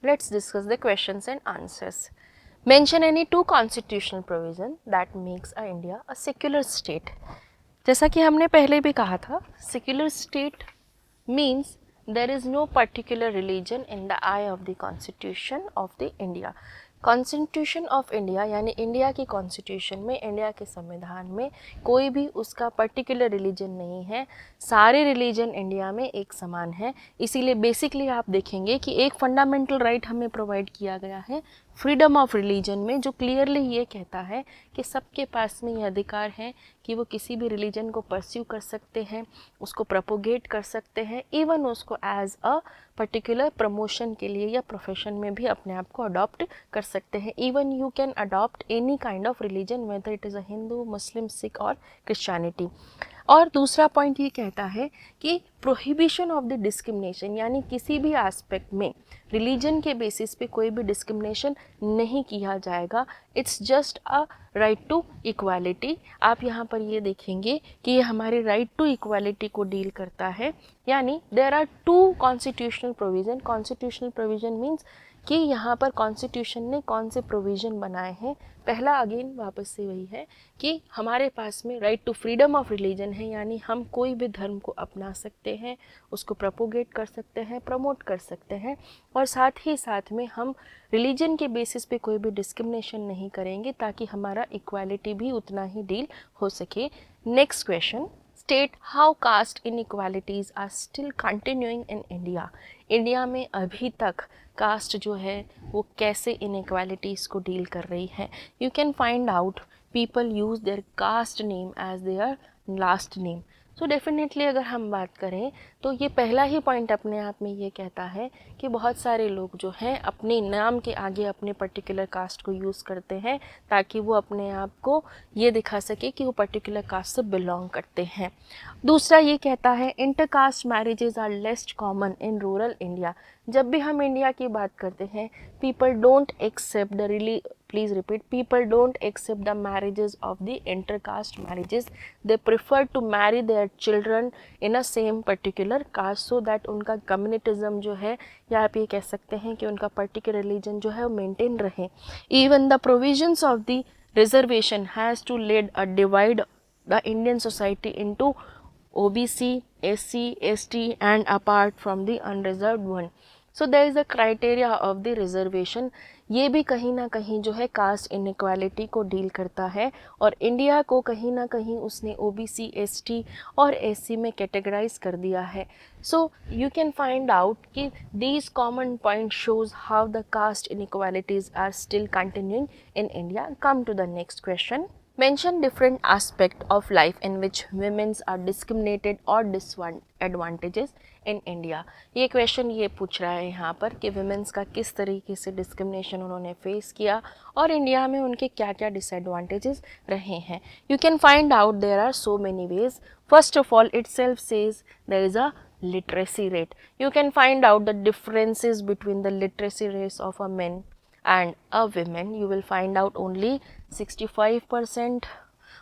Let's discuss the questions and answers. Mention any two constitutional provision that makes a India a secular state. जैसा कि हमने पहले भी कहा था, secular state means there is no particular religion in the eye of the constitution of the India. Constitution of India यानी India की constitution में, इंडिया के संविधान में कोई भी उसका पर्टिकुलर रिलीजन नहीं है, सारे रिलीजन इंडिया में एक समान है। इसीलिए बेसिकली आप देखेंगे कि एक फंडामेंटल राइट हमें प्रोवाइड किया गया है फ्रीडम ऑफ रिलीजन में, जो क्लियरली ये कहता है कि सबके पास में ये अधिकार है कि वो किसी भी रिलीजन को परस्यू कर सकते हैं, उसको प्रोपोगेट कर सकते हैं, इवन उसको एज अ पर्टिकुलर प्रमोशन के लिए या प्रोफेशन में भी अपने आप को अडॉप्ट कर सकते हैं। Even you can adopt any kind of religion, whether it is a Hindu, Muslim, Sikh और क्रिश्चियनिटी। और दूसरा पॉइंट ये कहता है कि प्रोहिबिशन ऑफ द डिस्क्रिमिनेशन, यानी किसी भी एस्पेक्ट में रिलीजन के बेसिस पे कोई भी डिस्क्रिमिनेशन नहीं किया जाएगा। It's just a right to equality. आप यहाँ पर ये देखेंगे कि ये हमारे राइट टू इक्वालिटी को डील करता है। यानी there are two constitutional provision. Constitutional provision means कि यहाँ पर कॉन्स्टिट्यूशन ने कौन से प्रोविज़न बनाए हैं। पहला अगेन वापस से वही है कि हमारे पास में right to freedom of religion है, यानी हम कोई भी धर्म को अपना सकते हैं, उसको प्रोपोगेट कर सकते हैं, प्रमोट कर सकते हैं, और साथ ही साथ में हम रिलीजन के बेसिस पे कोई भी डिस्क्रिमिनेशन नहीं करेंगे ताकि हमारा इक्वालिटी भी उतना ही डील हो सके। Next question, state how caste inequalities are still continuing in India. India में अभी तक कास्ट जो है वो कैसे इनइक्वालिटीज़ को डील कर रही है। You can find out people use their caste name as their last name. So definitely अगर हम बात करें तो ये पहला ही पॉइंट अपने आप में ये कहता है कि बहुत सारे लोग जो हैं अपने नाम के आगे अपने पर्टिकुलर कास्ट को यूज़ करते हैं ताकि वो अपने आप को ये दिखा सके कि वो पर्टिकुलर कास्ट से बिलोंग करते हैं। दूसरा ये कहता है intercaste marriages are less common in rural India. जब भी हम इंडिया की बात करते हैं, people don't accept the please repeat, people don't accept the marriages of the intercaste marriages. They prefer to marry their children in a same particular caste so that उनका communitism जो है, या आप ये कह सकते हैं कि उनका particular religion जो है वो maintain रहे। Even the provisions of the reservation has to lead a divide the Indian society into OBC, SC, ST and apart from the unreserved one. So there is a criteria of the reservation. ये भी कहीं ना कहीं जो है cast inequality को deal करता है, और इंडिया को कहीं ना कहीं उसने OBC, ST और SC में कैटेगराइज कर दिया है। So you can find out कि these common point shows how the caste inequalities are still continuing in India. Come to the next question, mention different aspect of life in which women are discriminated or disadvantages in India। ये question ये पूछ रहा है यहाँ पर कि women's का किस तरीके से डिस्क्रिमिनेशन उन्होंने फेस किया और इंडिया में उनके क्या क्या डिसएडवांटेजेस रहे हैं। You can find out there are so many ways. First of all itself says there is a literacy rate. You can find out the differences between the literacy rates of a men and a women. You will find out only 65%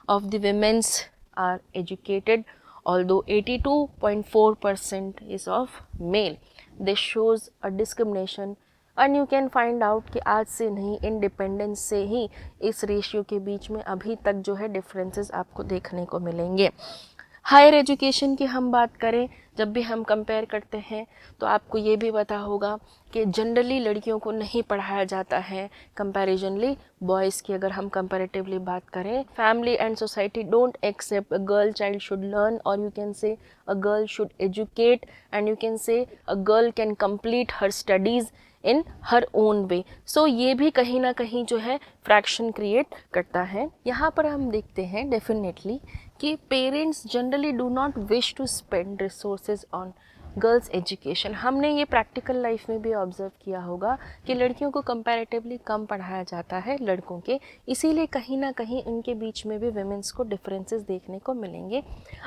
of the women's are educated, although 82.4% is of male. This shows a discrimination, and you can find out कि आज से नहीं, independence से ही इस ratio के बीच में अभी तक जो है डिफरेंसेस आपको देखने को मिलेंगे। हायर एजुकेशन की हम बात करें, जब भी हम कंपेयर करते हैं तो आपको ये भी पता होगा कि जनरली लड़कियों को नहीं पढ़ाया जाता है कंपैरिजनली बॉयज़ की। अगर हम कंपैरेटिवली बात करें, family and society don't accept a girl child should learn, और you can say a girl should educate, and you can say a girl can complete her studies in her own way. So ये भी कहीं ना कहीं जो है fraction create करता है। यहाँ पर हम देखते हैं डेफिनेटली कि parents generally do not wish to spend resources on girls education. हमने ये प्रैक्टिकल लाइफ में भी ऑब्जर्व किया होगा कि लड़कियों को कंपैरेटिवली कम पढ़ाया जाता है लड़कों के, इसीलिए कहीं ना कहीं उनके बीच में भी वुमेन्स को डिफरेंसेस देखने को मिलेंगे।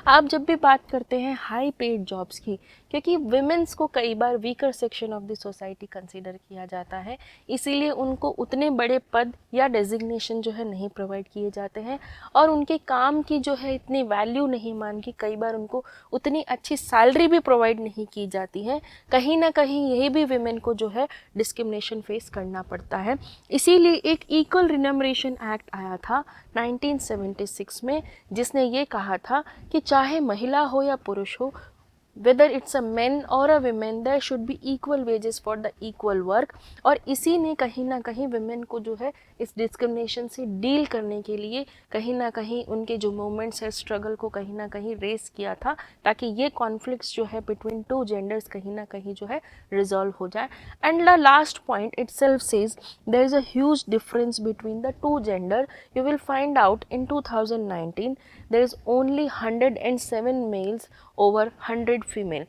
आप जब भी बात करते हैं हाई पेड जॉब्स की, क्योंकि वुमेन्स को कई बार weaker section of the society consider किया जाता है, इसीलिए उनको उतने बड़े पद या डेजिग्नेशन जो है नहीं प्रोवाइड किए जाते हैं, और उनके काम की जो है इतनी वैल्यू नहीं मान के कई बार उनको उतनी अच्छी सैलरी भी प्रोवाइड नहीं नहीं की जाती हैं, कहीं ना कहीं यही भी विमेन को जो है डिस्क्रिमिनेशन फेस करना पड़ता है। इसीलिए एक इक्वल रिनमरेशन एक्ट आया था 1976 में, जिसने ये कहा था कि चाहे महिला हो या पुरुष हो, whether it's a men or a women, there should be equal wages for the equal work। और इसी ने कहीं ना कहीं women को जो है इस डिस्क्रिमिनेशन से डील करने के लिए कहीं ना कहीं उनके जो मूवमेंट्स है, स्ट्रगल को कहीं ना कहीं रेस किया था, ताकि ये कॉन्फ्लिक्ट्स जो है बिटवीन टू जेंडर्स कहीं ना कहीं जो है रिजॉल्व हो जाए। And the last point itself says there is a huge difference between the two gender. You will find out in 2019 there is only 107 males over 100 female।